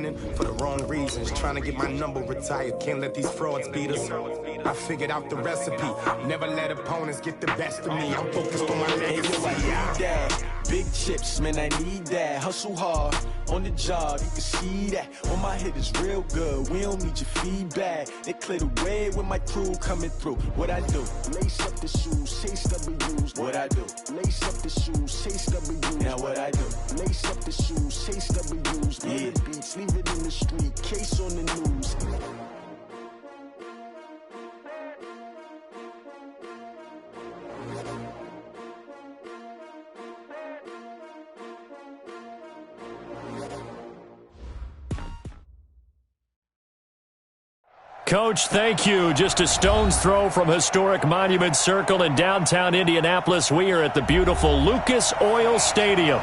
winning for the wrong reasons. Trying to get my number retired, can't let these frauds beat us. I figured out the recipe, never let opponents get the best of me. I'm focused on my legacy. Big chips, man, I need that. Hustle hard on the job, you can see that. On my head is real good, we don't need your feedback. They clear the way with my crew coming through. What I do? Lace up the shoes, chase W's. What I do? Lace up the shoes, chase W's. Now what I do? Lace up the shoes, chase W's. Yeah. The beats, leave it in the street, case on the news. Coach, thank you. Just a stone's throw from historic Monument Circle in downtown Indianapolis. We are at the beautiful Lucas Oil Stadium.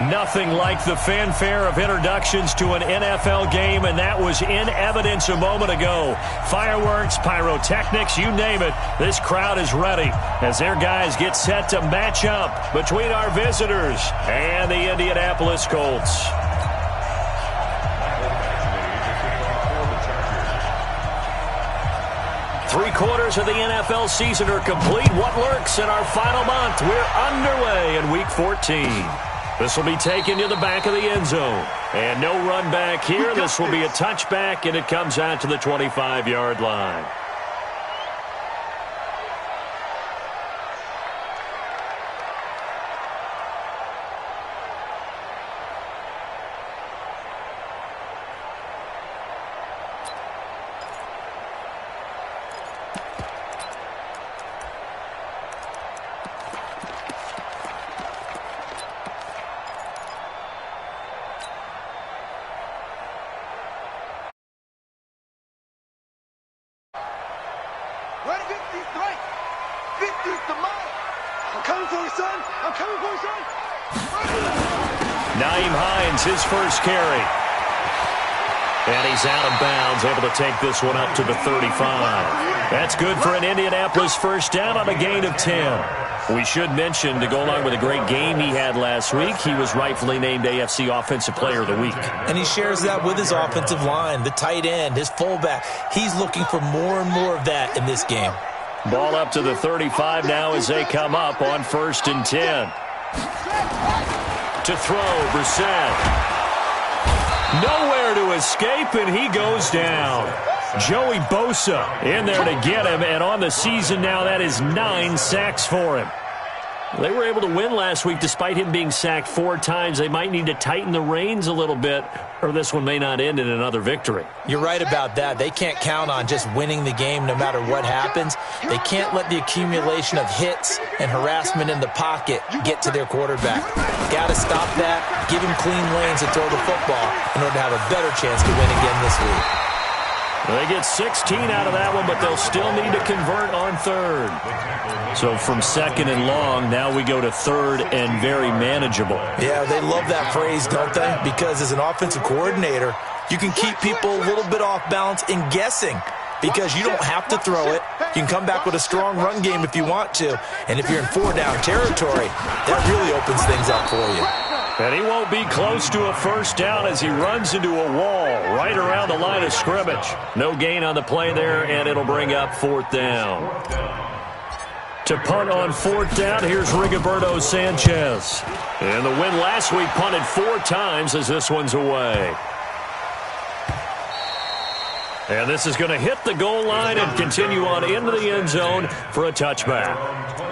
Nothing like the fanfare of introductions to an NFL game, and that was in evidence a moment ago. Fireworks, pyrotechnics, you name it. This crowd is ready as their guys get set to match up between our visitors and the Indianapolis Colts. Three-quarters of the NFL season are complete. What lurks in our final month? We're underway in Week 14. This will be taken to the back of the end zone. And no run back here. This will be a touchback, and it comes out to the 25-yard line. Ready, 50's the right. 50's the mile. I'm coming for you, son. I'm coming for you, son. Nyheim Hines, his first carry. And he's out of bounds, able to take this one up to the 35. That's good for an Indianapolis first down on a gain of 10. We should mention, to go along with a great game he had last week, he was rightfully named AFC Offensive Player of the Week. And he shares that with his offensive line, the tight end, his fullback. He's looking for more and more of that in this game. Ball up to the 35 now as they come up on 1st and 10. To throw, Brissett. Nowhere to escape, and he goes down. Joey Bosa in there to get him, and on the season now, that is 9 sacks for him. They were able to win last week despite him being sacked 4 times. They might need to tighten the reins a little bit, or this one may not end in another victory. You're right about that. They can't count on just winning the game no matter what happens. They can't let the accumulation of hits and harassment in the pocket get to their quarterback. Got to stop that, give him clean lanes to throw the football in order to have a better chance to win again this week. They get 16 out of that one, but they'll still need to convert on 3rd. So from 2nd and long, now we go to 3rd and very manageable. Yeah, they love that phrase, don't they? Because as an offensive coordinator, you can keep people a little bit off balance in guessing because you don't have to throw it. You can come back with a strong run game if you want to. And if you're in 4-down territory, that really opens things up for you. And he won't be close to a first down as he runs into a wall right around the line of scrimmage. No gain on the play there, and it'll bring up 4th down. To punt on 4th down, here's Rigoberto Sanchez. And the win last week punted 4 times as this one's away. And this is going to hit the goal line and continue on into the end zone for a touchback.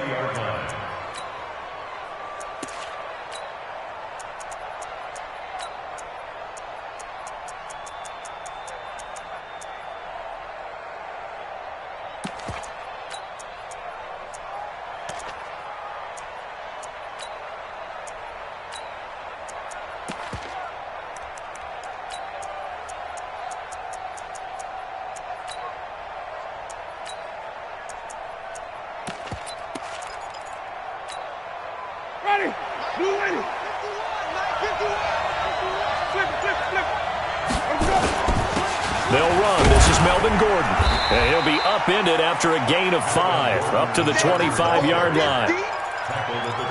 They'll run. This is Melvin Gordon. And he'll be upended after a gain of 5, up to the 25-yard line.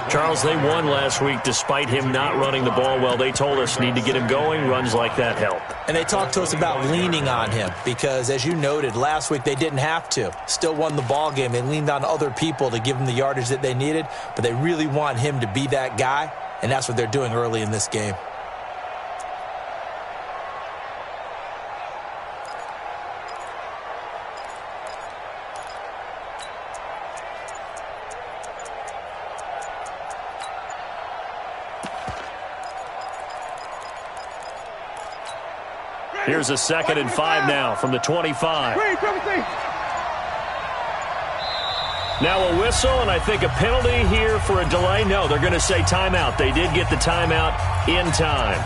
Charles, they won last week despite him not running the ball well. They told us need to get him going. Runs like that help. And they talked to us about leaning on him because, as you noted, last week they didn't have to. Still won the ball game. They leaned on other people to give them the yardage that they needed, but they really want him to be that guy, and that's what they're doing early in this game. Here's a 2nd and 5 now from the 25. Now a whistle, and I think a penalty here for a delay. No, they're going to say timeout. They did get the timeout in time.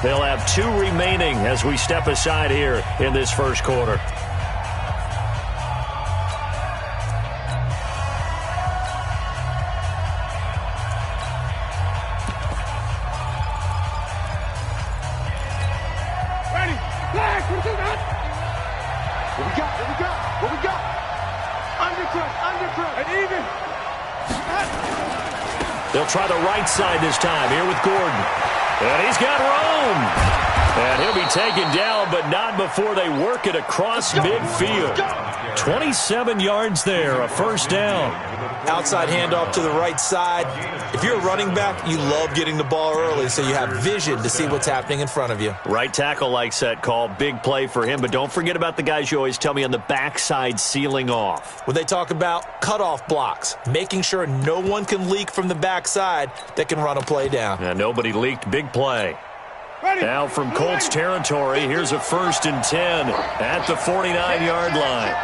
They'll have 2 remaining as we step aside here in this first quarter. They'll try the right side this time here with Gordon. And he's got room. And he'll be taken down, but not before they work it across midfield. 27 yards there, a first down. Outside handoff to the right side. If you're a running back, you love getting the ball early so you have vision to see what's happening in front of you. Right tackle likes that call. Big play for him, but don't forget about the guys you always tell me on the backside sealing off. When they talk about cutoff blocks, making sure no one can leak from the backside that can run a play down. Yeah, nobody leaked. Big play. Now from Colts territory, here's a 1st and 10 at the 49-yard line.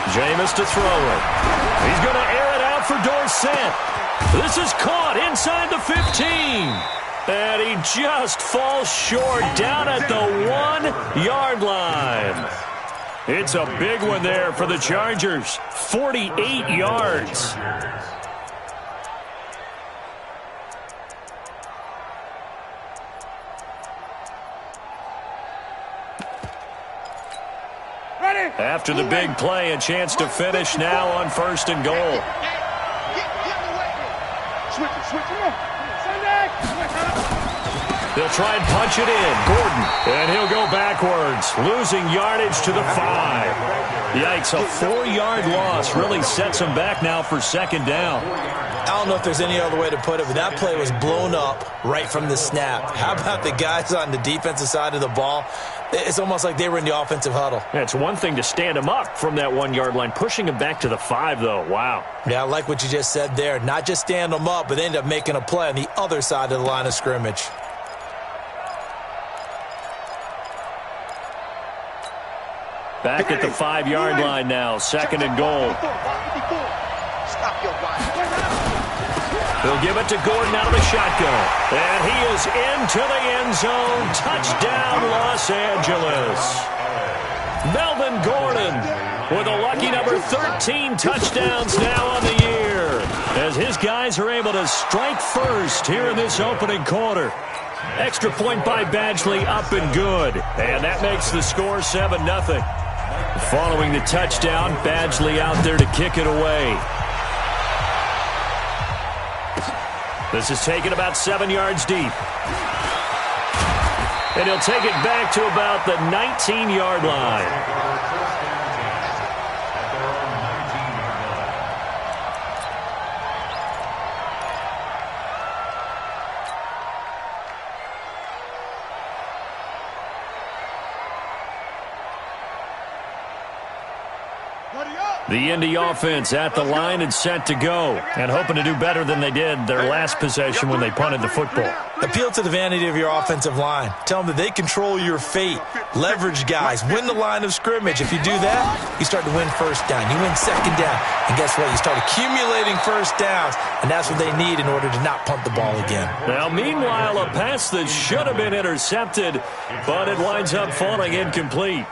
Jameis to throw it. He's going to air it out for Dorsett. This is caught inside the 15. And he just falls short down at the 1-yard line. It's a big one there for the Chargers. 48 yards. After the big play, a chance to finish now on 1st and goal. They'll try and punch it in. Gordon, and he'll go backwards, losing yardage to the 5. Yikes, a 4-yard loss really sets him back now for 2nd down. I don't know if there's any other way to put it, but that play was blown up right from the snap. How about the guys on the defensive side of the ball? It's almost like they were in the offensive huddle. Yeah, it's one thing to stand him up from that 1-yard line. Pushing him back to the 5, though. Wow. Yeah, I like what you just said there. Not just stand them up, but they end up making a play on the other side of the line of scrimmage. Back at the 5-yard line now. 2nd and goal. He'll give it to Gordon out of the shotgun. And he is into the end zone. Touchdown, Los Angeles. Melvin Gordon with a lucky number 13 touchdowns now on the year, as his guys are able to strike first here in this opening quarter. Extra point by Badgley, up and good. And that makes the score 7-0. Following the touchdown, Badgley out there to kick it away. This is taken about 7 yards deep. And he'll take it back to about the 19-yard line. The Indy offense at the line and set to go, and hoping to do better than they did their last possession when they punted the football. Appeal to the vanity of your offensive line. Tell them that they control your fate. Leverage guys. Win the line of scrimmage. If you do that, you start to win first down. You win 2nd down. And guess what? You start accumulating first downs, and that's what they need in order to not punt the ball again. Now, meanwhile, a pass that should have been intercepted, but it winds up falling incomplete.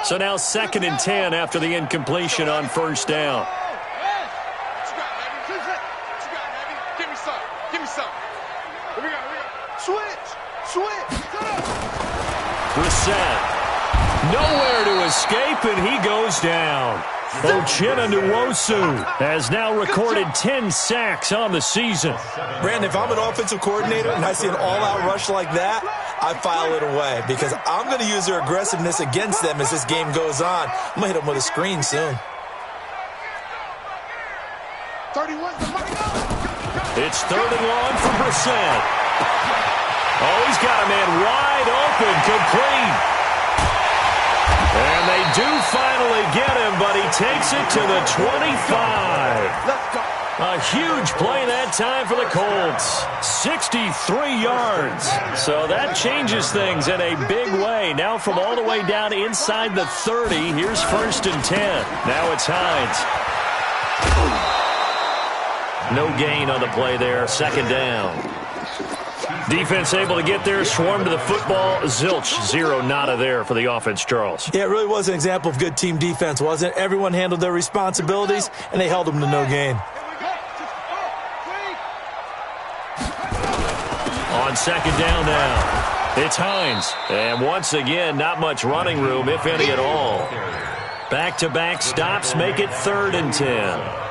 So now 2nd and 10 after the incompletion on first down. Brissett, nowhere to escape, and he goes down. Uchenna Nwosu has now recorded 10 sacks on the season. Brandon, if I'm an offensive coordinator and I see an all-out rush like that, I file it away because I'm going to use their aggressiveness against them as this game goes on. I'm going to hit them with a screen soon. It's 3rd and long for Brissett. Oh, he's got a man wide open, complete. And they do finally get him, but he takes it to the 25. A huge play that time for the Colts. 63 yards. So that changes things in a big way. Now from all the way down inside the 30, here's 1st and 10. Now it's Hines. No gain on the play there. 2nd down. Defense able to get there, swarm to the football. Zilch, 0 nada there for the offense, Charles. Yeah, it really was an example of good team defense, wasn't it? Everyone handled their responsibilities, and they held them to no gain. On 2nd down now, it's Hines. And once again, not much running room, if any at all. Back-to-back stops make it 3rd and 10.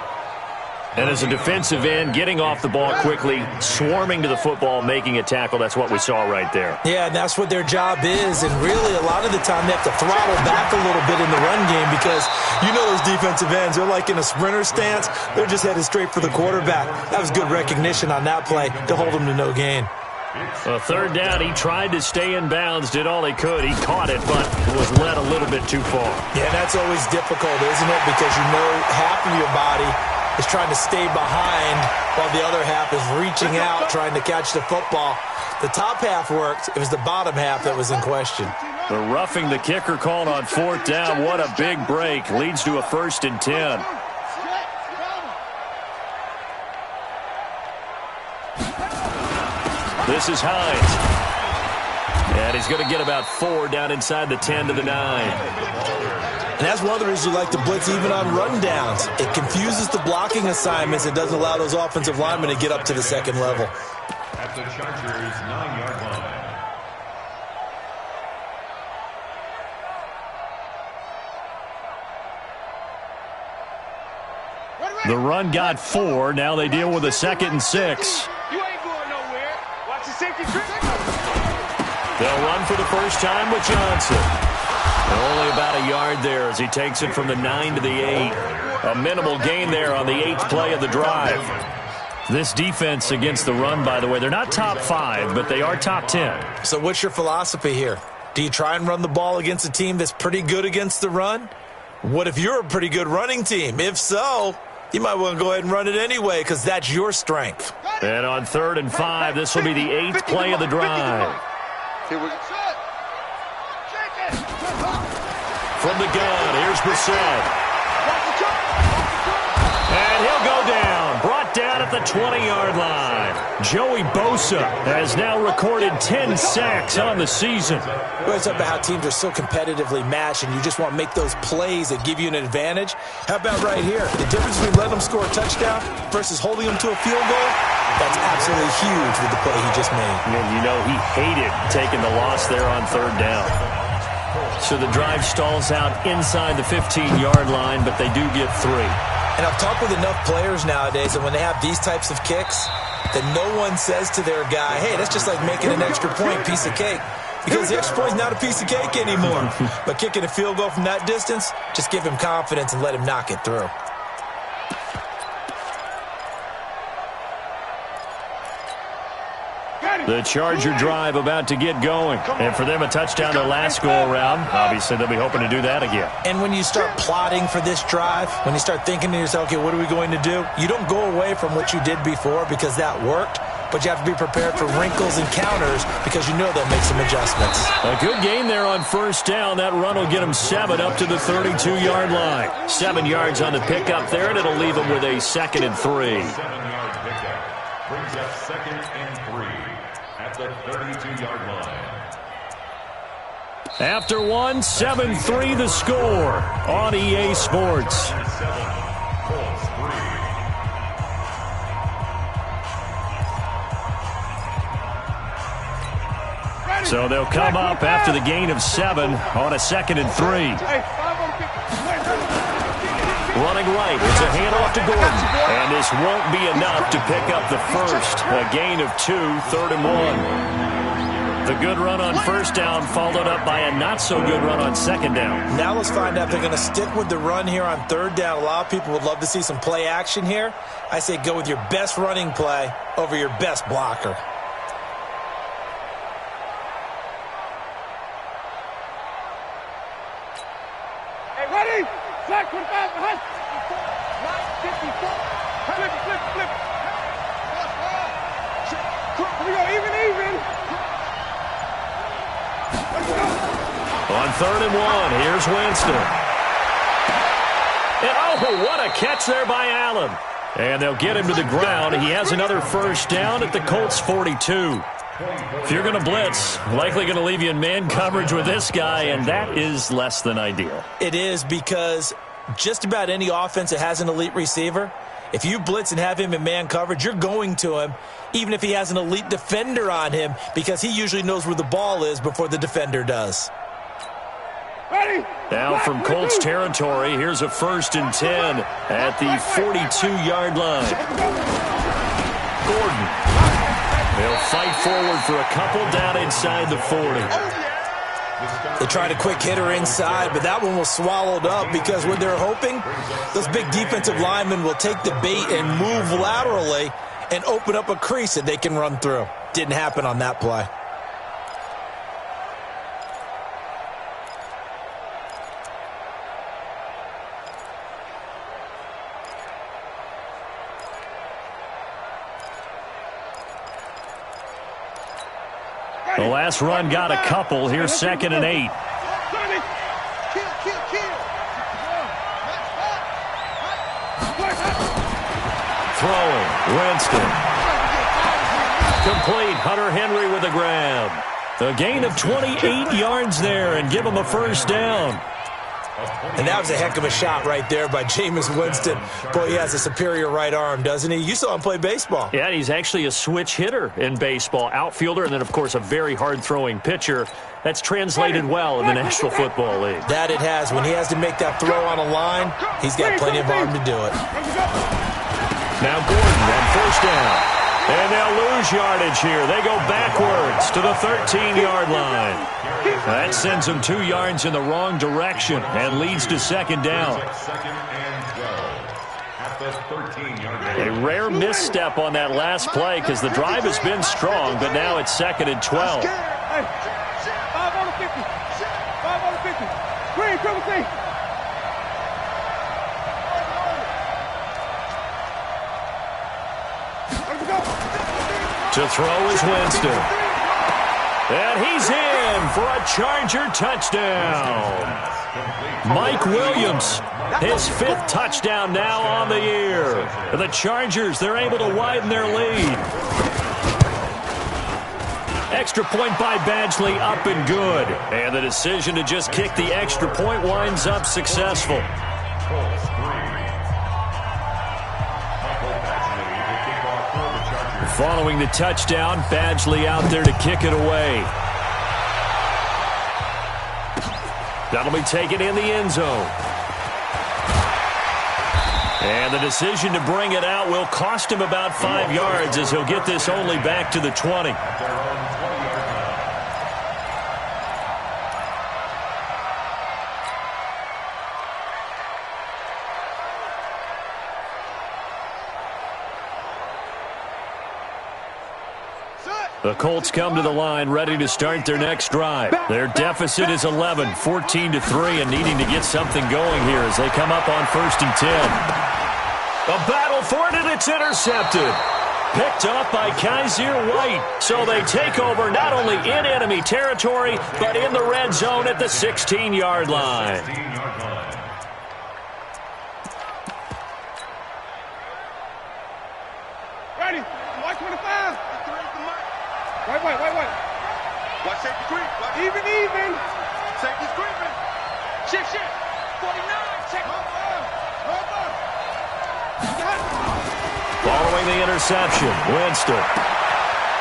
And as a defensive end, getting off the ball quickly, swarming to the football, making a tackle, that's what we saw right there. Yeah, and that's what their job is. And really, a lot of the time, they have to throttle back a little bit in the run game because you know those defensive ends, they're like in a sprinter stance. They're just headed straight for the quarterback. That was good recognition on that play to hold them to no gain. 3rd down, he tried to stay in bounds, did all he could. He caught it, but was led a little bit too far. Yeah, that's always difficult, isn't it? Because you know half of your body is trying to stay behind while the other half is reaching out, trying to catch the football. The top half worked. It was the bottom half that was in question. The roughing the kicker called on 4th down. What a big break. Leads to a 1st and 10. This is Hines. And he's going to get about 4 down inside the 10 to the 9. And that's one of the reasons you like to blitz even on run downs. It confuses the blocking assignments. It doesn't allow those offensive linemen to get up to the 2nd level. At the Chargers' 9-yard line. The run got 4. Now they deal with a 2nd and 6. You ain't going nowhere. Watch the safety trick. They'll run for the first time with Johnson. Only about a yard there as he takes it from the 9 to the 8. A minimal gain there on the 8th play of the drive. This defense against the run, by the way, they're not top 5, but they are top 10. So what's your philosophy here? Do you try and run the ball against a team that's pretty good against the run? What if you're a pretty good running team? If so, you might want to go ahead and run it anyway because that's your strength. And on 3rd and 5, this will be the 8th play of the drive. From the gun, here's Brissett. And he'll go down. Brought down at the 20-yard line. Joey Bosa has now recorded 10 sacks on the season. We always talk about how teams are so competitively matched and you just want to make those plays that give you an advantage. How about right here? The difference between letting them score a touchdown versus holding them to a field goal, that's absolutely huge with the play he just made. And you know he hated taking the loss there on 3rd down. So the drive stalls out inside the 15-yard line, but they do get 3. And I've talked with enough players nowadays that when they have these types of kicks, that no one says to their guy, hey, that's just like making an extra point, piece of cake. Because the extra point's not a piece of cake anymore. But kicking a field goal from that distance, just give him confidence and let him knock it through. The Charger drive about to get going. And for them, a touchdown their last go-around. Obviously, they'll be hoping to do that again. And when you start plotting for this drive, when you start thinking to yourself, okay, what are we going to do? You don't go away from what you did before because that worked. But you have to be prepared for wrinkles and counters because you know they'll make some adjustments. A good gain there on 1st down. That run will get them 7 up to the 32-yard line. 7 yards on the pickup there, and it'll leave them with a 2nd and 3. 7-yard pickup brings up 2nd and 3 at the 32-yard line. After one, 7-3 the score on EA Sports. So they'll come up after the gain of 7 on a 2nd and 3. Running right, it's a handoff to Gordon. And this won't be enough to pick up the first. A gain of 2, 3rd and 1. The good run on first down followed up by a not-so-good run on second down. Now let's find out if they're going to stick with the run here on 3rd down. A lot of people would love to see some play action here. I say go with your best running play over your best blocker. Ready? Flag 25 behind. 54. Flip. Here we go, even. Let's go. On 3rd and 1, here's Winston. And oh, what a catch there by Allen. And they'll get him to the ground. He has another first down at the Colts 42. If you're going to blitz, likely going to leave you in man coverage with this guy, and that is less than ideal. It is, because just about any offense that has an elite receiver, if you blitz and have him in man coverage, you're going to him, even if he has an elite defender on him, because he usually knows where the ball is before the defender does. Ready? Now from Colts territory, here's a 1st and 10 at the 42-yard line. Gordon. They'll fight forward for a couple down inside the 40. They tried a quick hitter inside, but that one was swallowed up because what they're hoping, those big defensive linemen will take the bait and move laterally and open up a crease that they can run through. Didn't happen on that play. The last run got a couple. Here's 2nd and 8. Throwing. Winston. Complete. Hunter Henry with a grab. A gain of 28 yards there and give him a first down. And that was a heck of a shot right there by Jameis Winston. Boy, he has a superior right arm, doesn't he? You saw him play baseball. Yeah, he's actually a switch hitter in baseball. Outfielder and then, of course, a very hard-throwing pitcher. That's translated well in the National Football League. That it has. When he has to make that throw on a line, he's got plenty of arm to do it. Now Gordon on first down. And they'll lose yardage here. They go backwards to the 13-yard line. That sends them 2 yards in the wrong direction and leads to 2nd down. A rare misstep on that last play because the drive has been strong, but now it's 2nd and 12. 5 on the 50. 5 on the 50. Green, triple T. To throw is Winston. And he's in for a Charger touchdown. Mike Williams, his 5th touchdown now on the year. The Chargers, they're able to widen their lead. Extra point by Badgley, up and good. And the decision to just kick the extra point winds up successful. Following the touchdown, Badgley out there to kick it away. That'll be taken in the end zone. And the decision to bring it out will cost him about 5 yards as he'll get this only back to the 20. The Colts come to the line ready to start their next drive. Their deficit is 11, 14-3, and needing to get something going here as they come up on 1st and 10. A battle for it, and it's intercepted. Picked up by Kaiser White. So they take over not only in enemy territory, but in the red zone at the 16-yard line. Ready. White 25. Wait. Watch safety 3. Even. Safety screaming. Shift. 49. Check. Following the interception, Winston.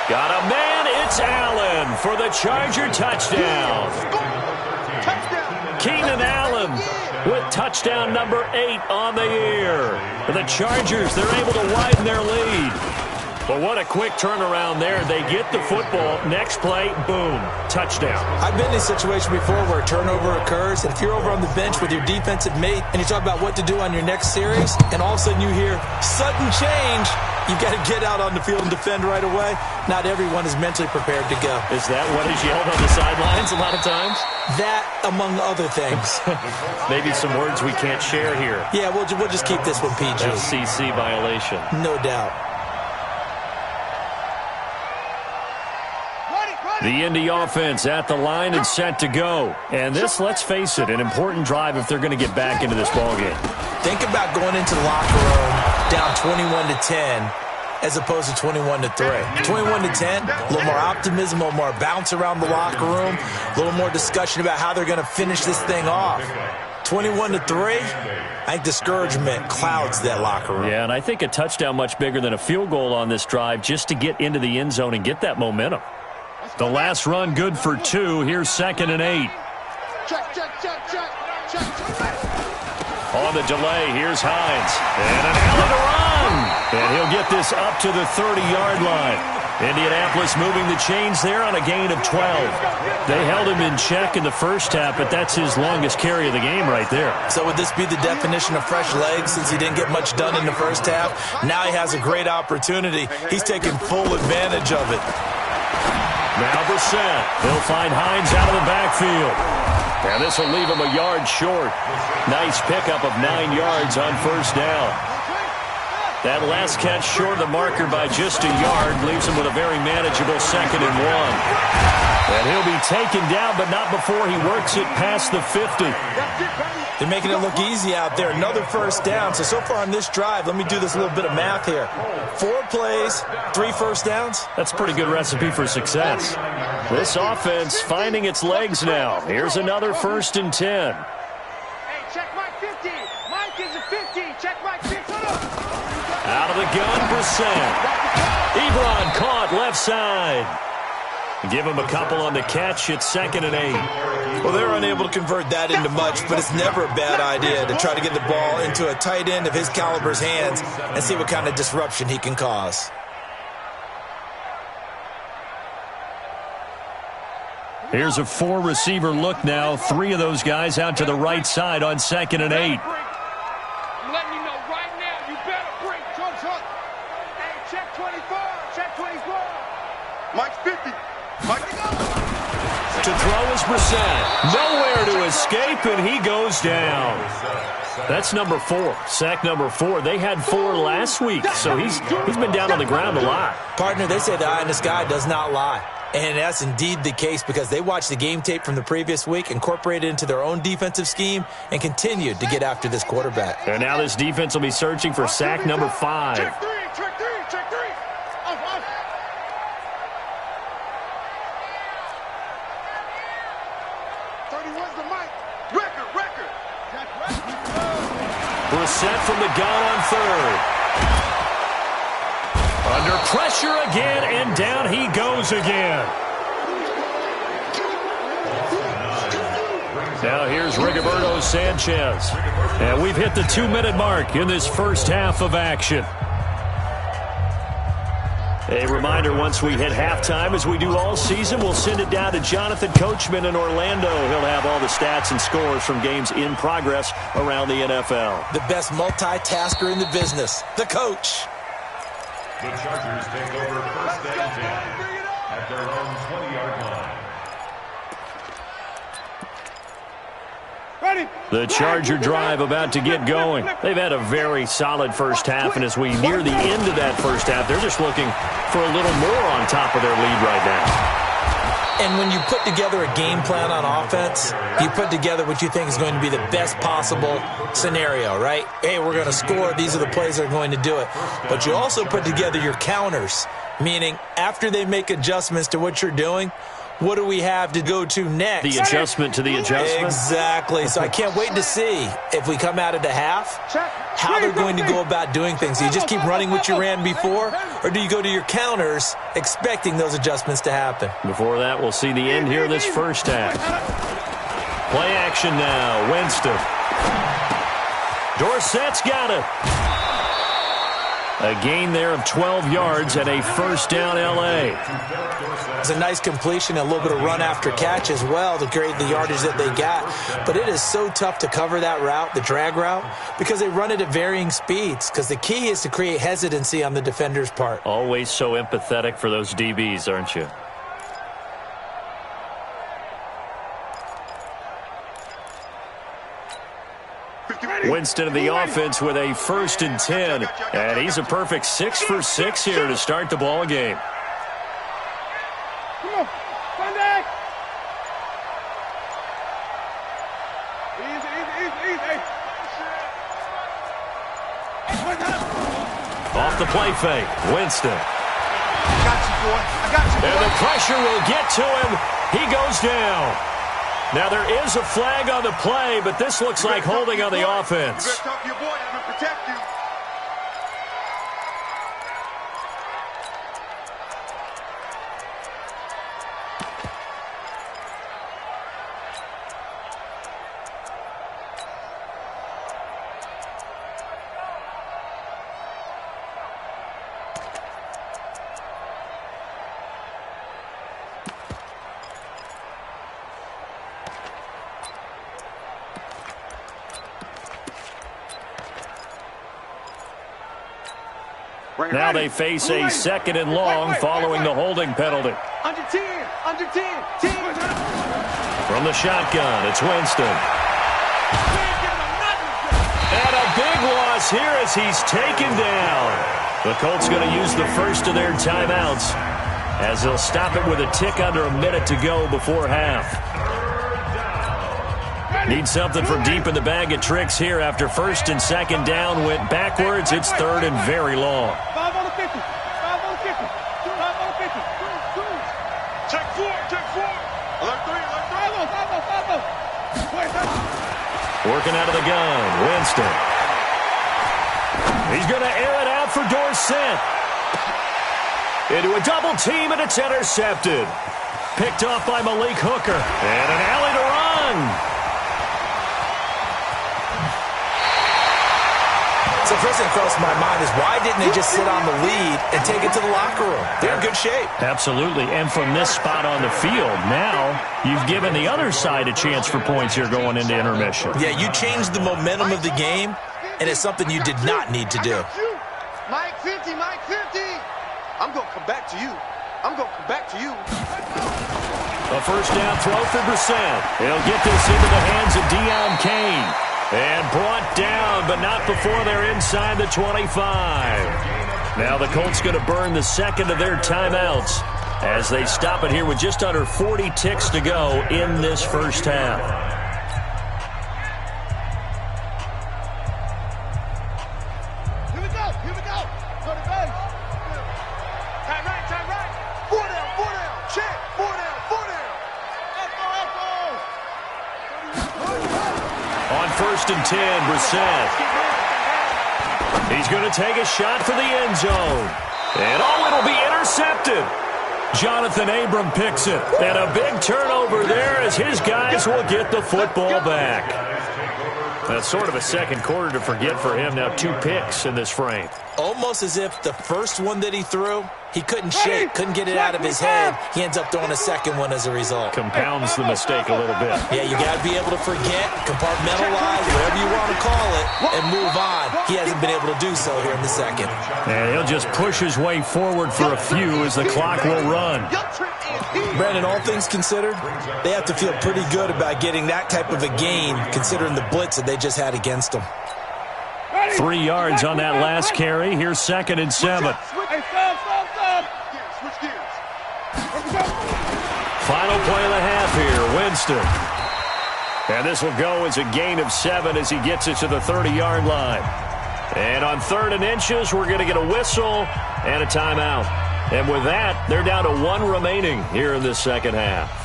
Got a man, it's Allen for the Charger touchdown. Keenan Allen with touchdown number 8 on the year. For the Chargers, they're able to widen their lead. But what a quick turnaround there. They get the football. Next play, boom, touchdown. I've been in a situation before where a turnover occurs, and if you're over on the bench with your defensive mate and you talk about what to do on your next series, and all of a sudden you hear sudden change, you've got to get out on the field and defend right away. Not everyone is mentally prepared to go. Is that what is yelled on the sidelines a lot of times? That, among other things. Maybe some words we can't share here. Yeah, we'll just keep this one PG. FCC violation. No doubt. The Indy offense at the line and set to go. And this, let's face it, an important drive if they're going to get back into this ballgame. Think about going into the locker room down 21-10 as opposed to 21-3. 21-10, a little more optimism, a little more bounce around the locker room, a little more discussion about how they're going to finish this thing off. 21-3, I think discouragement clouds that locker room. Yeah, and I think a touchdown much bigger than a field goal on this drive just to get into the end zone and get that momentum. The last run good for 2. Here's 2nd and 8. Check. On the delay, here's Hines. And an Allen to run. And he'll get this up to the 30-yard line. Indianapolis moving the chains there on a gain of 12. They held him in check in the first half, but that's his longest carry of the game right there. So would this be the definition of fresh legs since he didn't get much done in the first half? Now he has a great opportunity. He's taking full advantage of it. Now Brissett. He'll find Hines out of the backfield. And this will leave him a yard short. Nice pickup of 9 yards on first down. That last catch short of the marker by just a yard leaves him with a very manageable 2nd and 1. And he'll be taken down, but not before he works it past the 50. They're making it look easy out there. Another first down. So far on this drive, let me do this little bit of math here. 4 plays, 3 first downs. That's a pretty good recipe for success. This offense finding its legs now. Here's another 1st and 10. Hey, check Mike 50. Mike is a 50. Check Mike 50. Out of the gun, Brissett. Ebron caught left side. Give him a couple on the catch. It's 2nd and 8. Well, they're unable to convert that into much, but it's never a bad idea to try to get the ball into a tight end of his caliber's hands and see what kind of disruption he can cause. Here's a 4-receiver look now. 3 of those guys out to the right side on 2nd and 8. I'm letting you know right now, you better break. Hey, check 24. Check 24. Mike's 50. Mike. To throw is Brissett. Nowhere to escape, and he goes down. That's number 4. Sack number 4. They had 4 last week, so he's been down on the ground a lot. Partner, they say the eye in the sky does not lie. And that's indeed the case because they watched the game tape from the previous week, incorporated it into their own defensive scheme, and continued to get after this quarterback. And now this defense will be searching for sack number 5. Check 3. Check 3. Check 3. Off. 31's the mic. Record. Brissett from the gun on 3rd. Under pressure again, and down he goes again. Now here's Rigoberto Sanchez. And we've hit the 2-minute mark in this first half of action. A reminder, once we hit halftime, as we do all season, we'll send it down to Jonathan Coachman in Orlando. He'll have all the stats and scores from games in progress around the NFL. The best multitasker in the business, the coach. The Chargers take over 1st and 10 at their own 20-yard line. The Charger drive about to get going. They've had a very solid first half, and as we near the end of that first half, they're just looking for a little more on top of their lead right now. And when you put together a game plan on offense, you put together what you think is going to be the best possible scenario, right? Hey, we're going to score. These are the plays that are going to do it. But you also put together your counters, meaning after they make adjustments to what you're doing, what do we have to go to next? The adjustment to the adjustment? Exactly. So I can't wait to see if we come out of the half, how they're going to go about doing things. Do you just keep running what you ran before, or do you go to your counters expecting those adjustments to happen? Before that, we'll see the end here of this first half. Play action now. Winston. Dorsett's got it. A gain there of 12 yards and a first down L.A. It's a nice completion, a little bit of run after catch as well to create the yardage that they got. But it is so tough to cover that route, the drag route, because they run it at varying speeds. Because the key is to create hesitancy on the defender's part. Always so empathetic for those DBs, aren't you? Winston of the offense with a 1st and 10. And he's a perfect 6 for 6 here to start the ball game. Come on, Sunday. Easy. Off the play fake, Winston. I got you, boy. I got you, boy. And the pressure will get to him. He goes down. Now, there is a flag on the play, but this looks like holding on the offense. You better talk to your boy. I'm going to protect you. Now they face a 2nd and long following the holding penalty. Under 10. From the shotgun, it's Winston. And a big loss here as he's taken down. The Colts going to use the first of their timeouts as they'll stop it with a tick under a minute to go before half. Need something from deep in the bag of tricks here after 1st and 2nd down went backwards. It's 3rd and very long. 5 on the 50. 5 on the 50. 5 on the 50. Check 4. Alert 3. Working out of the gun, Winston. He's going to air it out for Dorsett. Into a double team, and it's intercepted. Picked off by Malik Hooker. And an alley to run. So first thing across my mind is why didn't they just sit on the lead and take it to the locker room? They're in good shape. Absolutely. And from this spot on the field, now you've given the other side a chance for points here going into intermission. Yeah, you changed the momentum of the game, and it's something you did not need to do. Mike 50. I'm going to come back to you. A first down throw for Brissett. He'll get this into the hands of Deion Kane. And brought down, but not before they're inside the 25. Now the Colts going to burn the 2nd of their timeouts as they stop it here with just under 40 ticks to go in this first half. Here we go. Go to base. Tight right. 4 down. Check. 4 down. On 1st and 10, Brissett. He's going to take a shot for the end zone. And it'll be intercepted. Jonathan Abram picks it. And a big turnover there as his guys will get the football back. That's sort of a second quarter to forget for him. Now 2 picks in this frame. Almost as if the first one that he threw, he couldn't couldn't get it out of his head. He ends up throwing a second one as a result. Compounds the mistake a little bit. Yeah, you got to be able to forget, compartmentalize, whatever you want to call it, and move on. He hasn't been able to do so here in the second. And he'll just push his way forward for a few as the clock will run. Brandon, all things considered, they have to feel pretty good about getting that type of a gain, considering the blitz that they just had against them. 3 yards on that last carry. Here's 2nd and 7. Final play of the half here, Winston. And this will go as a gain of 7 as he gets it to the 30-yard line. And on 3rd and inches, we're going to get a whistle and a timeout. And with that, they're down to 1 remaining here in the second half.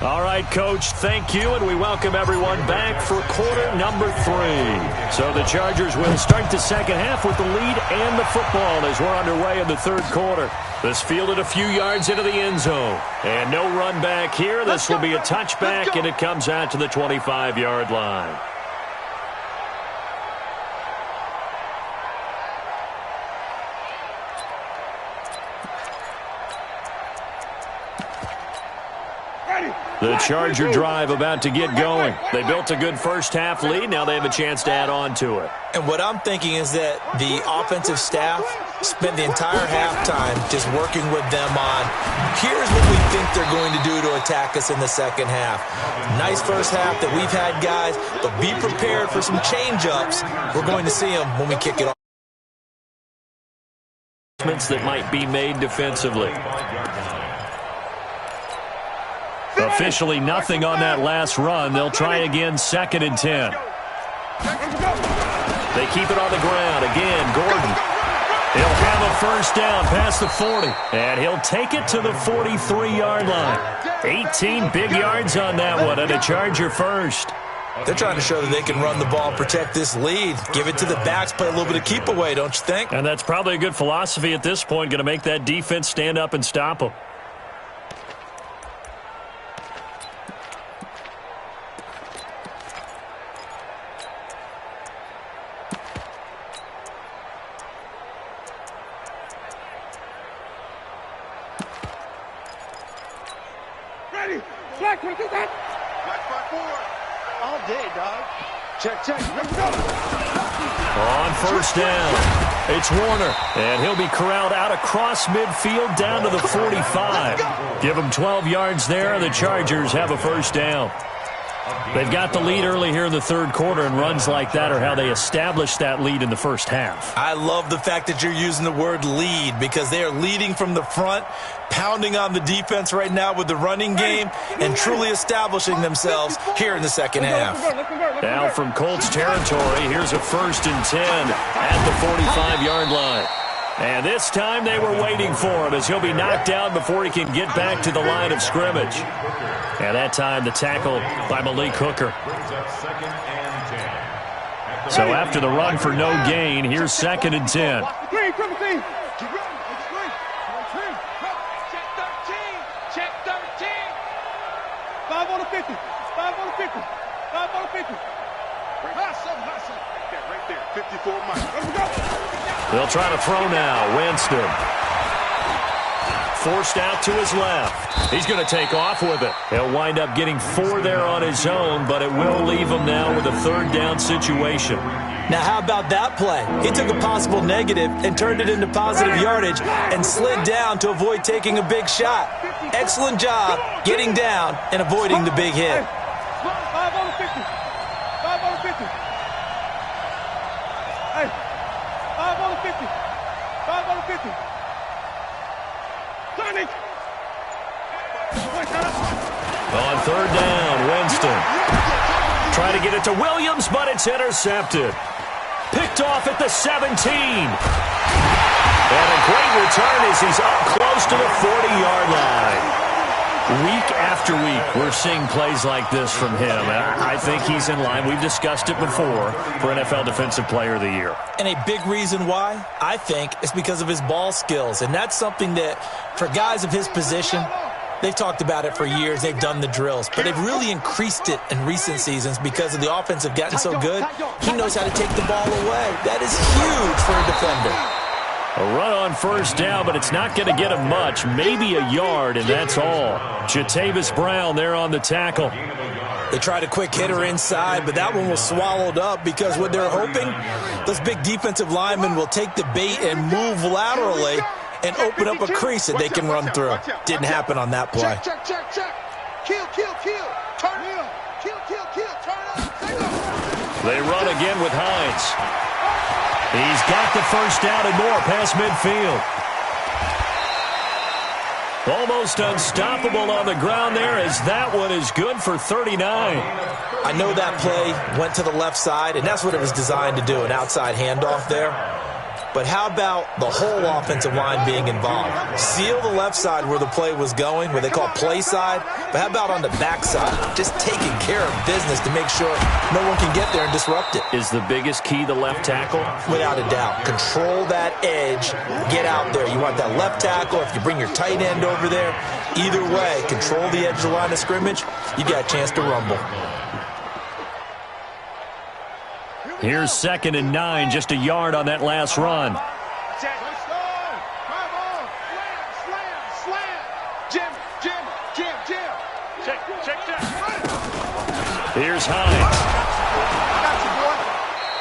All right, Coach, thank you, and we welcome everyone back for quarter number 3. So the Chargers will start the second half with the lead and the football as we're underway in the third quarter. This fielded a few yards into the end zone. And no run back here. This will be a touchback, and it comes out to the 25-yard line. The Charger drive about to get going. They built a good first-half lead. Now they have a chance to add on to it. And what I'm thinking is that the offensive staff spent the entire halftime just working with them on, here's what we think they're going to do to attack us in the second half. Nice first half that we've had, guys, but be prepared for some change-ups. We're going to see them when we kick it off. That might be made defensively. Officially nothing on that last run. They'll try again, 2nd and 10. They keep it on the ground. Again, Gordon. He'll have a first down past the 40. And he'll take it to the 43-yard line. 18 big yards on that one, and a Charger first. They're trying to show that they can run the ball and protect this lead. Give it to the backs, play a little bit of keep away, don't you think? And that's probably a good philosophy at this point, going to make that defense stand up and stop them. All day, dog. Check. Let's go. On first down, it's Warner, and he'll be corralled out across midfield down to the 45. Give him 12 yards there, and the Chargers have a first down. They've got the lead early here in the third quarter, and runs like that are how they establish that lead in the first half. I love the fact that you're using the word lead because they are leading from the front, pounding on the defense right now with the running game, and truly establishing themselves here in the second half. Now from Colts territory, here's a 1st and 10 at the 45-yard line. And this time they were waiting for him as he'll be knocked down before he can get back to the line of scrimmage. And that time the tackle by Malik Hooker. So after the run for no gain, here's 2nd and 10. Check 13. 5 on the 50. 5 on the 50. 5 on the 50. Hustle. Right there. 54 miles. Let's go. They'll try to throw now. Winston. Forced out to his left. He's going to take off with it. He'll wind up getting 4 there on his own, but it will leave him now with a 3rd down situation. Now, how about that play? He took a possible negative and turned it into positive yardage and slid down to avoid taking a big shot. Excellent job getting down and avoiding the big hit. 5 on the 50. 5 on the 50. Hey, 5 on the 50. 5 on the 50. Turning. On 3rd down, Winston. Trying to get it to Williams, but it's intercepted. Picked off at the 17. And a great return as he's up close to the 40-yard line. Week after week, we're seeing plays like this from him. I think he's in line. We've discussed it before for NFL Defensive Player of the Year. And a big reason why, I think, is because of his ball skills. And that's something that, for guys of his position, they've talked about it for years. They've done the drills. But they've really increased it in recent seasons because of the offense have gotten so good. He knows how to take the ball away. That is huge for a defender. A run on first down, but it's not going to get him much. Maybe a yard, and that's all. Jatavis Brown there on the tackle. They tried a quick hitter inside, but that one was swallowed up because what they're hoping, those big defensive linemen will take the bait and move laterally and open up a crease that they can run through. Didn't happen on that play. Check. Kill. Turn in. Kill. Turn up. They run again with Hines. He's got the first down and more past midfield. Almost unstoppable on the ground there as that one is good for 39. I know that play went to the left side, and that's what it was designed to do, an outside handoff there. but how about the whole offensive line being involved? Seal the left side where the play was going, where they call play side, but how about on the back side? Just taking care of business to make sure no one can get there and disrupt it. Is the biggest key the left tackle? Without a doubt. Control that edge. Get out there. You want that left tackle. If you bring your tight end over there, either way, control the edge of the line of scrimmage, you got a chance to rumble. Here's 2nd and 9, just a yard on that last run. Here's Hines.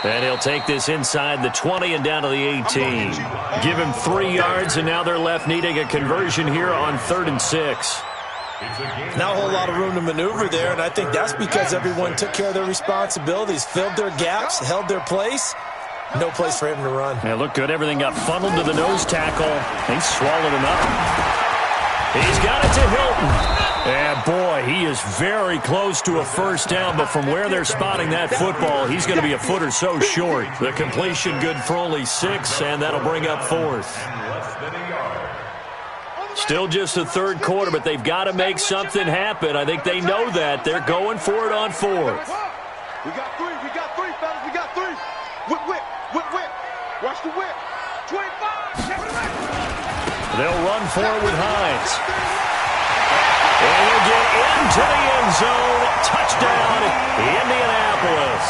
And he'll take this inside the 20 and down to the 18. Give him 3 yards, and now they're left needing a conversion here on 3rd and 6. Not a whole lot of room to maneuver there, and I think that's because everyone took care of their responsibilities, filled their gaps, held their place. No place for him to run. Yeah, looked good. Everything got funneled to the nose tackle. He swallowed him up. He's got it to Hilton. And, boy, he is very close to a first down, but from where they're spotting that football, he's going to be a foot or so short. The completion good for only 6, and that'll bring up 4th. Still just the 3rd quarter, but they've got to make something happen. I think they know that. They're going for it on 4th. We got 3, fellas, we got 3. Whip. Watch the whip. 25. They'll run for it with Hines. And he'll get into the end zone. Touchdown, Indianapolis.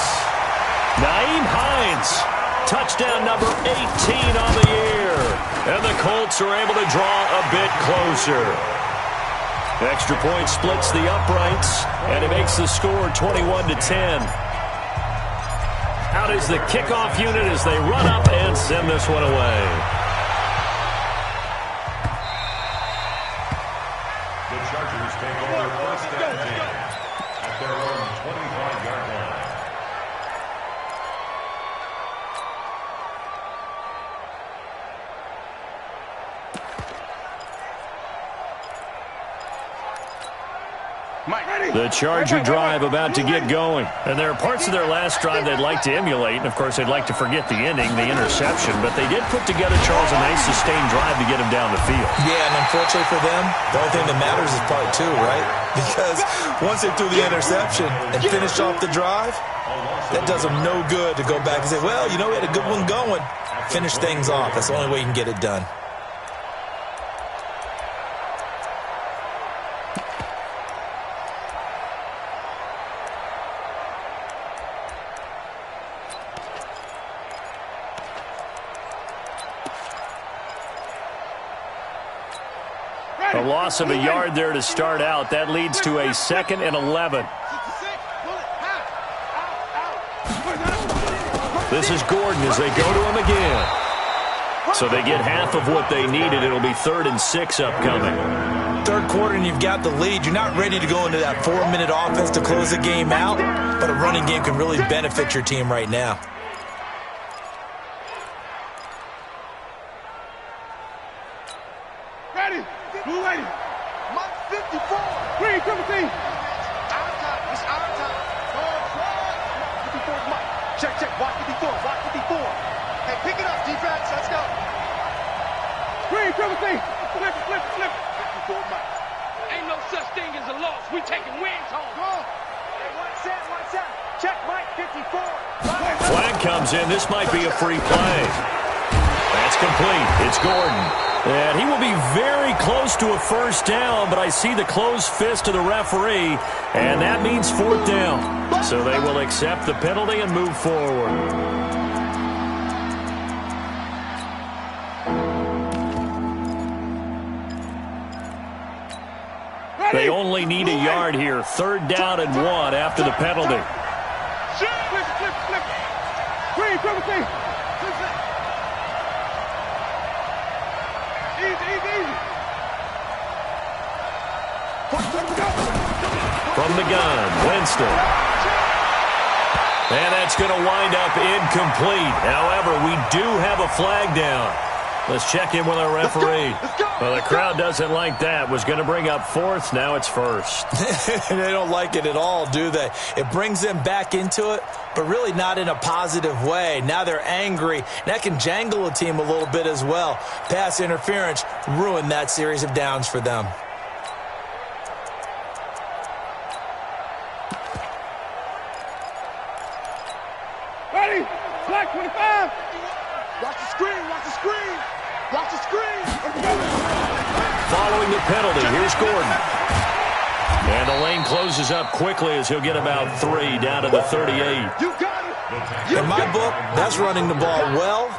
Naeem Hines, touchdown number 18 on the year. And the Colts are able to draw a bit closer. Extra point splits the uprights, and it makes the score 21-10. Out is the kickoff unit as they run up and send this one away. The Chargers take over 1st and 10 at their own 25-yard line. The Charger drive about to get going. And there are parts of their last drive they'd like to emulate. And, of course, they'd like to forget the ending, the interception. But they did put together, Charles, a nice sustained drive to get him down the field. Yeah, and unfortunately for them, the only thing that matters is part 2, right? Because once they threw the interception and finished off the drive, that does them no good to go back and say, well, you know, we had a good one going. Finish things off. That's the only way you can get it done. A loss of a yard there to start out. That leads to a 2nd and 11. This is Gordon as they go to him again. So they get half of what they needed. It'll be 3rd and 6 upcoming. 3rd quarter and you've got the lead. You're not ready to go into that 4-minute offense to close the game out, but a running game can really benefit your team right now. Ready. Blue lady. Mike 54. Green, triple team. Our time. It's our time. 54 Mike. Check. Watch 54. Hey, pick it up, defense. Let's go. Green, triple team. Flip. 54 Mike. Ain't no such thing as a loss. We taking wins home. Go. Hey, one set. Check Mike 54. Flag comes in. This might be a free play. That's complete. It's Gordon. And he will be very close to a first down, but I see the closed fist of the referee, and that means 4th down. So they will accept the penalty and move forward. They only need a yard here. 3rd down and 1 after the penalty. Flip. Green, triple team. Easy. From the gun, Winston. And that's going to wind up incomplete. However, we do have a flag down. Let's check in with our referee. Well, the crowd doesn't like that. Was going to bring up fourth. Now it's first. They don't like it at all, do they? It brings them back into it, but really not in a positive way. Now they're angry. That can jangle a team a little bit as well. Pass interference ruined that series of downs for them. Ready? Black 25. Watch the screen. Watch the screen. Watch the screen. Following the penalty, here's Gordon. And the lane closes up quickly as he'll get about 3 down to the 38. You got it. In my book, that's running the ball well,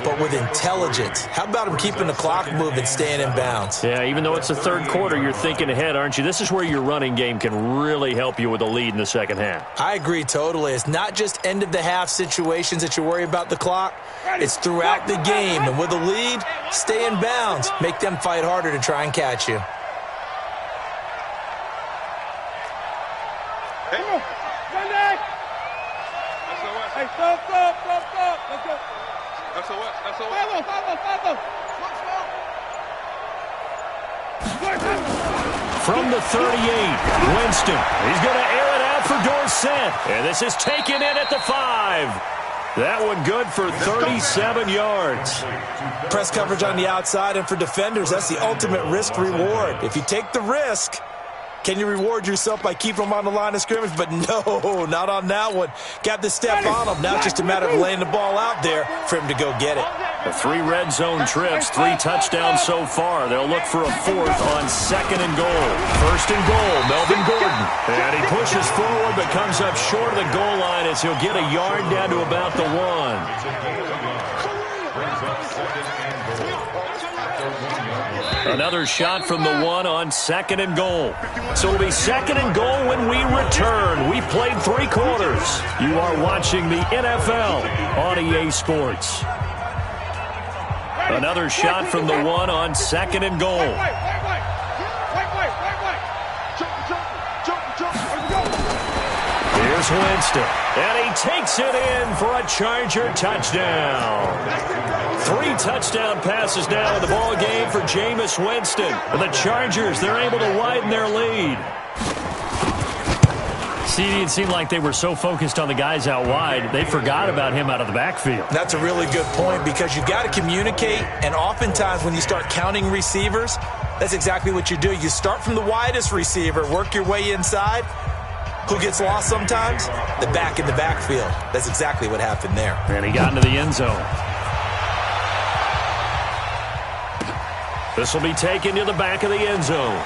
but with intelligence. How about him keeping the clock moving, staying in bounds? Yeah, even though it's the third quarter, you're thinking ahead, aren't you? This is where your running game can really help you with a lead in the second half. I agree totally. It's not just end-of-the-half situations that you worry about the clock. It's throughout the game. And with a lead, stay in bounds. Make them fight harder to try and catch you. Hey, Sunday. Hey, stop. Let's go. That's follow. From the 38, Winston. He's going to air it out for Dorsett. And this is taken in at the 5. That one good for 37 yards. Press coverage on the outside, and for defenders, that's the ultimate risk-reward. If you take the risk, can you reward yourself by keeping them on the line of scrimmage? But no, not on that one. Got the step on him. Now it's just a matter of laying the ball out there for him to go get it. 3 red zone trips, 3 touchdowns so far. They'll look for a 4th on 2nd and goal. 1st and goal, Melvin Gordon. And he pushes forward but comes up short of the goal line as he'll get a yard down to about the 1. Another shot from the 1 on 2nd and goal. So it'll be 2nd and goal when we return. We played 3 quarters. You are watching the NFL on EA Sports. Another shot from the 1 on 2nd and goal. Here's Winston. And he takes it in for a Charger touchdown. 3 touchdown passes now in the ball game for Jameis Winston. And the Chargers, they're able to widen their lead. See, it seemed like they were so focused on the guys out wide, they forgot about him out of the backfield. That's a really good point because you've got to communicate, and oftentimes when you start counting receivers, that's exactly what you do. You start from the widest receiver, work your way inside. Who gets lost sometimes? The back in the backfield. That's exactly what happened there. And he got into the end zone. This will be taken to the back of the end zone.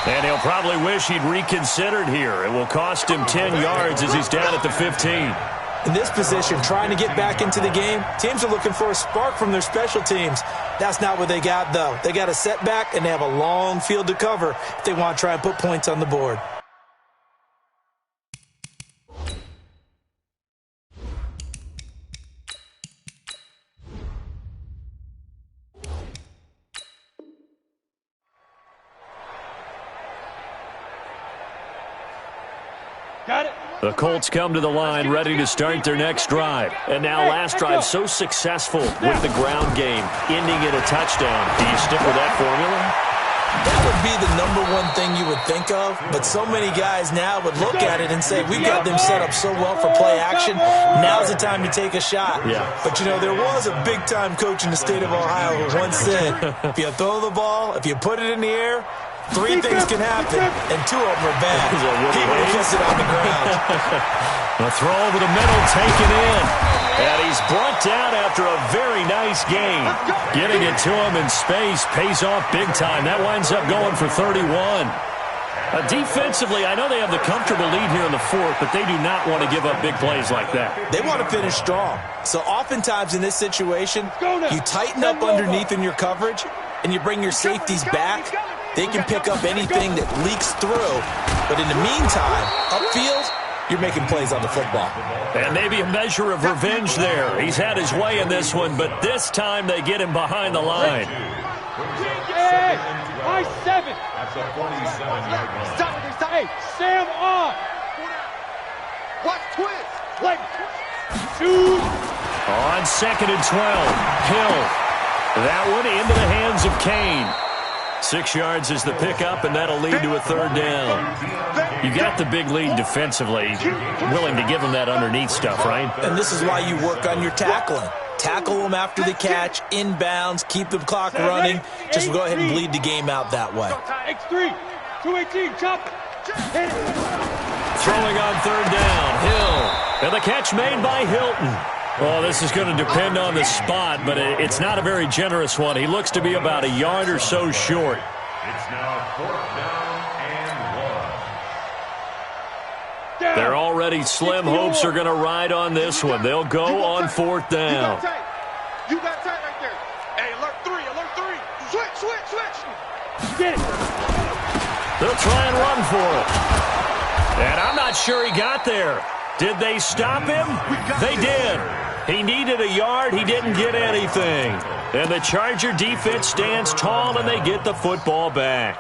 And he'll probably wish he'd reconsidered here. It will cost him 10 yards as he's down at the 15. In this position, trying to get back into the game, teams are looking for a spark from their special teams. That's not what they got, though. They got a setback, and they have a long field to cover if they want to try and put points on the board. Got it. The Colts come to the line ready to start their next drive. And now last drive so successful with the ground game, ending in a touchdown. Do you stick with that formula? That would be the #1 thing you would think of, but so many guys now would look at it and say, we've got them set up so well for play action, now's the time to take a shot. Yeah. But, you know, there was a big-time coach in the state of Ohio who once said, if you throw the ball, if you put it in the air, 3 things can happen, and 2 of them are bad. Even if you sit on the ground. A throw over the middle, taken in. And he's brought down after a very nice game. Getting it to him in space pays off big time. That winds up going for 31. Defensively, I know they have the comfortable lead here in the 4th, but they do not want to give up big plays like that. They want to finish strong. So oftentimes in this situation, you tighten up underneath in your coverage, and you bring your safeties back. They can pick up anything that leaks through. But in the meantime, upfield, you're making plays on the football. And maybe a measure of revenge there. He's had his way in this one, but this time they get him behind the line. High 7. That's a 47-yard run. Hey, Sam on. Watch twist. Like, shoot. On 2nd and 12, Hill. That one into the hands of Kane. 6 yards is the pickup, and that'll lead to a 3rd down. You got the big lead defensively. Willing to give them that underneath stuff, right? And this is why you work on your tackling. Tackle them after the catch, inbounds, keep the clock running. Just go ahead and bleed the game out that way. X3, 218, chop it. Throwing on 3rd down, Hill. And the catch made by Hilton. Well, this is going to depend on the spot, but it's not a very generous one. He looks to be about a yard or so short. It's now 4th down and 1. They're already slim hopes are going to ride on this one. They'll go on 4th down. You got tight right there. Hey, alert 3. Switch. Get it. They'll try and run for it. And I'm not sure he got there. Did they stop him? They did. He needed a yard. He didn't get anything. And the Charger defense stands tall, and they get the football back.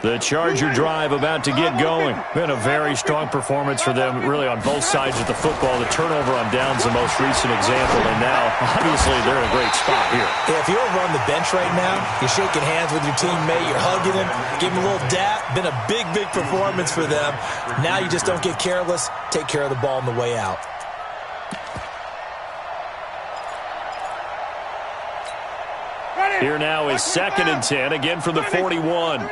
The Charger drive about to get going. Been a very strong performance for them, really, on both sides of the football. The turnover on downs the most recent example, and now, obviously, they're in a great spot here. Yeah, if you're over on the bench right now, you're shaking hands with your teammate, you're hugging him, giving him a little dap. Been a big performance for them. Now you just don't get careless. Take care of the ball on the way out. Here now is 2nd and 10, again from the 41.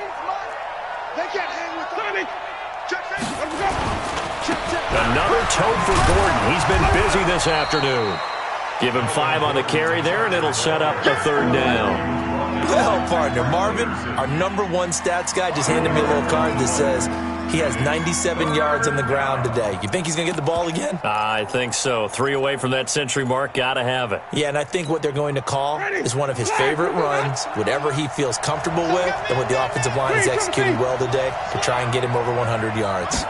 Another toad for Gordon. He's been busy this afternoon. Give him 5 on the carry there, and it'll set up the 3rd down. Well, partner, Marvin, our #1 stats guy just handed me a little card that says he has 97 yards on the ground today. You think he's going to get the ball again? I think so. 3 away from that century mark. Got to have it. Yeah, and I think what they're going to call is one of his favorite runs, whatever he feels comfortable with, and what the offensive line has executed well today to try and get him over 100 yards.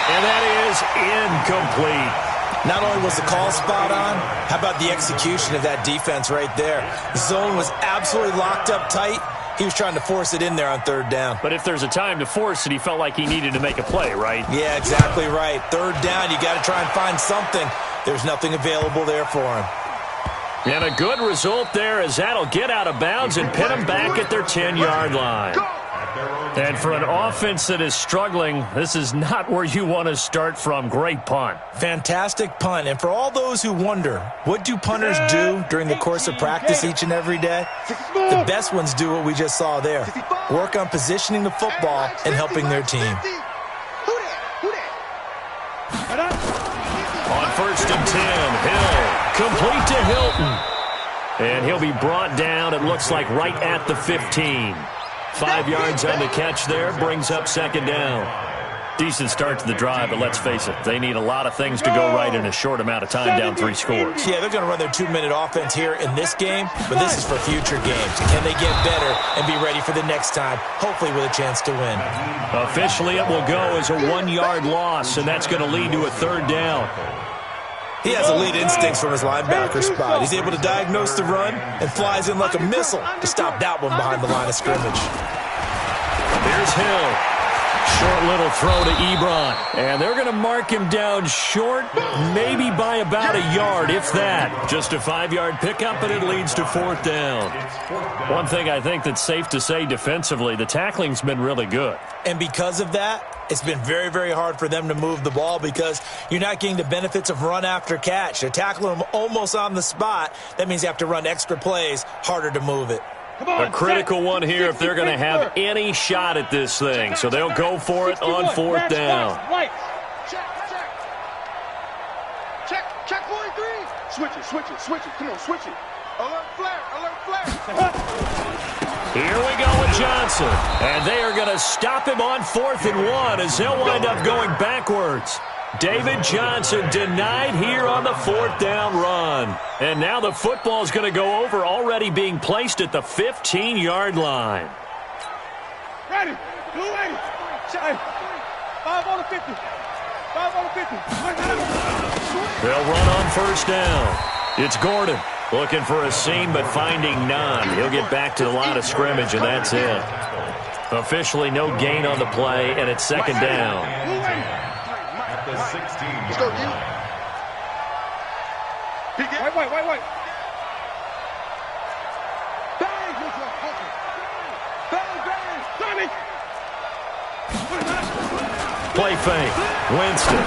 And that is incomplete. Not only was the call spot on, how about the execution of that defense right there? The zone was absolutely locked up tight. He was trying to force it in there on 3rd down. But if there's a time to force it, he felt like he needed to make a play, right? Yeah, exactly right. 3rd down, you got to try and find something. There's nothing available there for him. And a good result there, as that'll get out of bounds and pin them back at their 10-yard line. And for an offense that is struggling, this is not where you want to start from. Great punt. Fantastic punt. And for all those who wonder, what do punters do during the course of practice each and every day? The best ones do what we just saw there. Work on positioning the football and helping their team. On 1st and 10, Hill. Complete to Hilton. And he'll be brought down, it looks like, right at the 15. 5 yards on the catch there, brings up 2nd down. Decent start to the drive, but let's face it, they need a lot of things to go right in a short amount of time, down 3 scores. Yeah, they're going to run their 2-minute offense here in this game, but this is for future games. Can they get better and be ready for the next time, hopefully with a chance to win? Officially, it will go as a 1-yard loss, and that's going to lead to a 3rd down. He has elite instincts from his linebacker spot. He's able to diagnose the run and flies in like a missile to stop that one behind the line of scrimmage. Here's Hill. Short little throw to Ebron. And they're going to mark him down short, maybe by about a yard, if that. Just a 5-yard pickup, and it leads to 4th down. One thing I think that's safe to say defensively, the tackling's been really good. And because of that, it's been very, very hard for them to move the ball because you're not getting the benefits of run after catch. They're tackling them almost on the spot. That means you have to run extra plays, harder to move it. A critical one here if they're going to have any shot at this thing. So they'll go for it on 4th down. Check 43. Switch it. Come on, switch it. Alert flare. Here we go with Johnson. And they are going to stop him on 4th and 1 as he'll wind up going backwards. David Johnson denied here on the 4th down run. And now the football is going to go over, already being placed at the 15-yard line. Ready. Blue 80. 5 on the 50. 5 on the 50. They'll run on 1st down. It's Gordon looking for a seam but finding none. He'll get back to the line of scrimmage, and that's it. Officially no gain on the play, and it's second down. At the 16. Let's go, you. Wait. Bang! Play fake. Winston.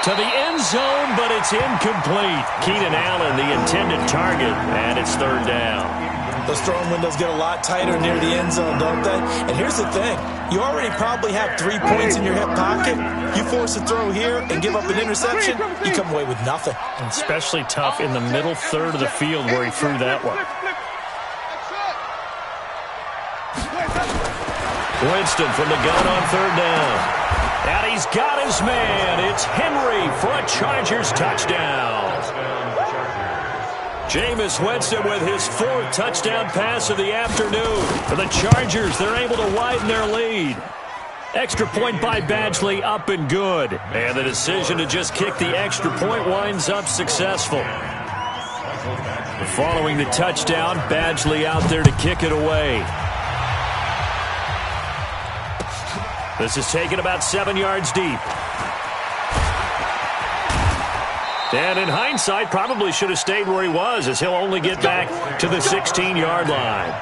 To the end zone, but it's incomplete. Keenan Allen, the intended target, and it's third down. Those throwing windows get a lot tighter near the end zone, don't they? And here's the thing. You already probably have 3 points in your hip pocket. You force a throw here and give up an interception, you come away with nothing. And especially tough in the middle third of the field where he threw that one. Winston from the gun on third down. And he's got his man. It's Henry for a Chargers touchdown. Jameis Winston with his 4th touchdown pass of the afternoon. For the Chargers, they're able to widen their lead. Extra point by Badgley, up and good. And the decision to just kick the extra point winds up successful. Following the touchdown, Badgley out there to kick it away. This is taken about 7 yards deep. And in hindsight, probably should have stayed where he was, as he'll only get back to the 16-yard line.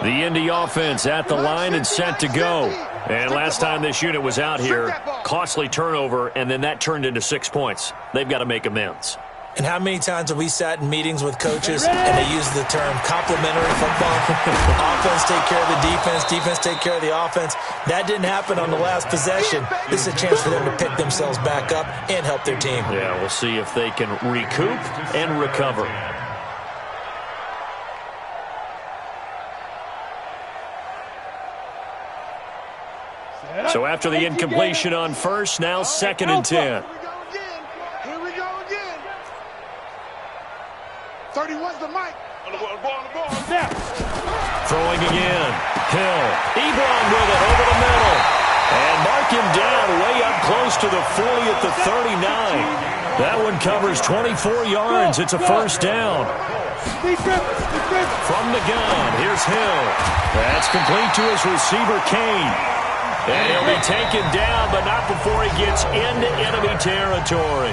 The Indy offense at the line and set to go. And last time this unit was out here, costly turnover, and then that turned into 6 points. They've got to make amends. And how many times have we sat in meetings with coaches and they use the term complementary football? Offense take care of the defense, defense take care of the offense. That didn't happen on the last possession. This is a chance for them to pick themselves back up and help their team. Yeah, we'll see if they can recoup and recover. So after the incompletion on first, now 2nd and 10. 31's the mic. On the ball. Throwing again. Hill. Ebron with it over the middle. And mark him down way up close to the 40 at the 39. That one covers 24 yards. It's a first down. From the gun, here's Hill. That's complete to his receiver, Kane. And he'll be taken down, but not before he gets into enemy territory.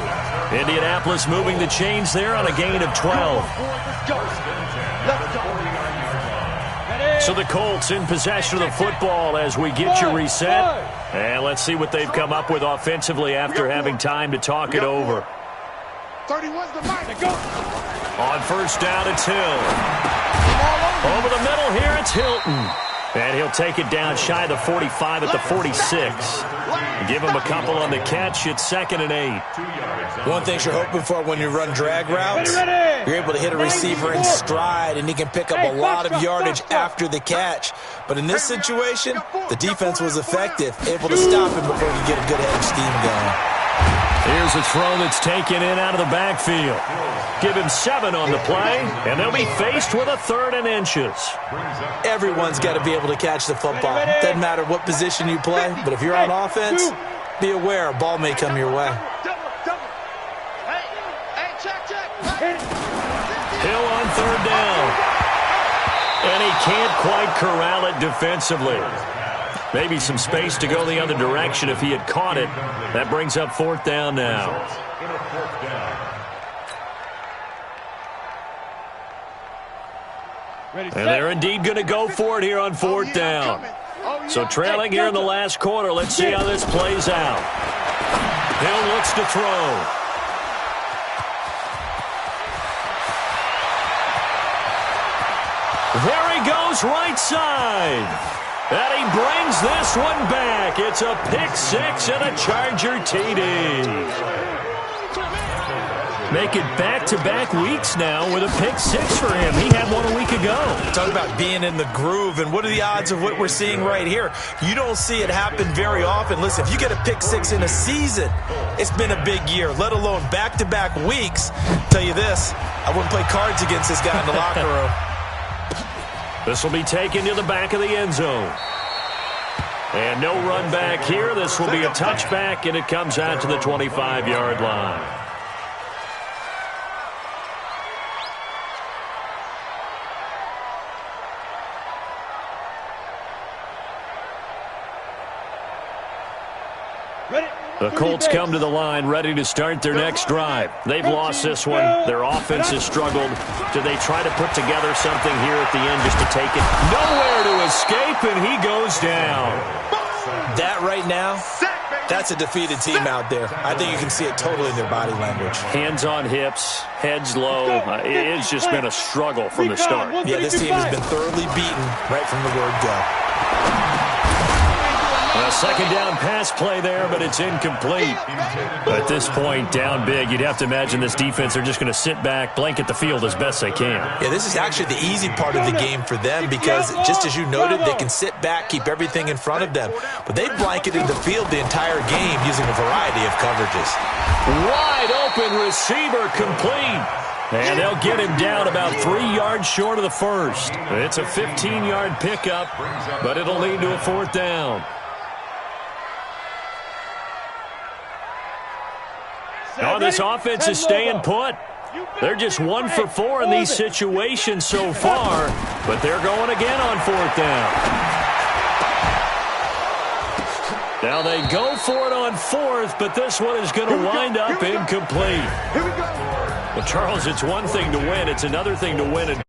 Indianapolis moving the chains there on a gain of 12. So the Colts in possession of the football as we get you reset. And let's see what they've come up with offensively after having time to talk it over. 31's the mic. On first down, it's Hill. Over the middle here, it's Hilton. And he'll take it down shy of the 45 at the 46. Give him a couple on the catch. It's 2nd and 8. One thing you're hoping for when you run drag routes, you're able to hit a receiver in stride, and he can pick up a lot of yardage after the catch. But in this situation, the defense was effective, able to stop him before he could get a good head of steam going. Here's a throw that's taken in out of the backfield. Give him 7 on the play, and they'll be faced with a 3rd and inches. Everyone's got to be able to catch the football. Doesn't matter what position you play, but if you're on offense, be aware a ball may come your way. Hill on 3rd down. And he can't quite corral it defensively. Maybe some space to go the other direction if he had caught it. That brings up 4th down now. And they're indeed going to go for it here on 4th down. So trailing here in the last quarter, let's see how this plays out. Hill looks to throw. There he goes, right side. And he brings this one back. It's a pick 6 and a Charger TD. Make it back-to-back weeks now with a pick 6 for him. He had one a week ago. Talk about being in the groove, and what are the odds of what we're seeing right here? You don't see it happen very often. Listen, if you get a pick 6 in a season, it's been a big year, let alone back-to-back weeks. I'll tell you this, I wouldn't play cards against this guy in the locker room. This will be taken to the back of the end zone. And no run back here. This will be a touchback, and it comes out to the 25-yard line. The Colts come to the line, ready to start their next drive. They've lost this one. Their offense has struggled. Do they try to put together something here at the end just to take it? Nowhere to escape, and he goes down. That right now, that's a defeated team out there. I think you can see it totally in their body language. Hands on hips, heads low. It's just been a struggle from the start. Yeah, this team has been thoroughly beaten right from the word go. A second down pass play there, but it's incomplete. At this point, down big, you'd have to imagine this defense are just going to sit back, blanket the field as best they can. Yeah, this is actually the easy part of the game for them because, just as you noted, they can sit back, keep everything in front of them. But they've blanketed the field the entire game using a variety of coverages. Wide open receiver complete. And they'll get him down about 3 yards short of the first. It's a 15-yard pickup, but it'll lead to a fourth down. Oh, this offense is staying put. They're just 1 for 4 in these situations so far, but they're going again on fourth down. Now they go for it on fourth, but this one is going to wind up incomplete. Well, Charles, it's one thing to win. It's another thing to win it.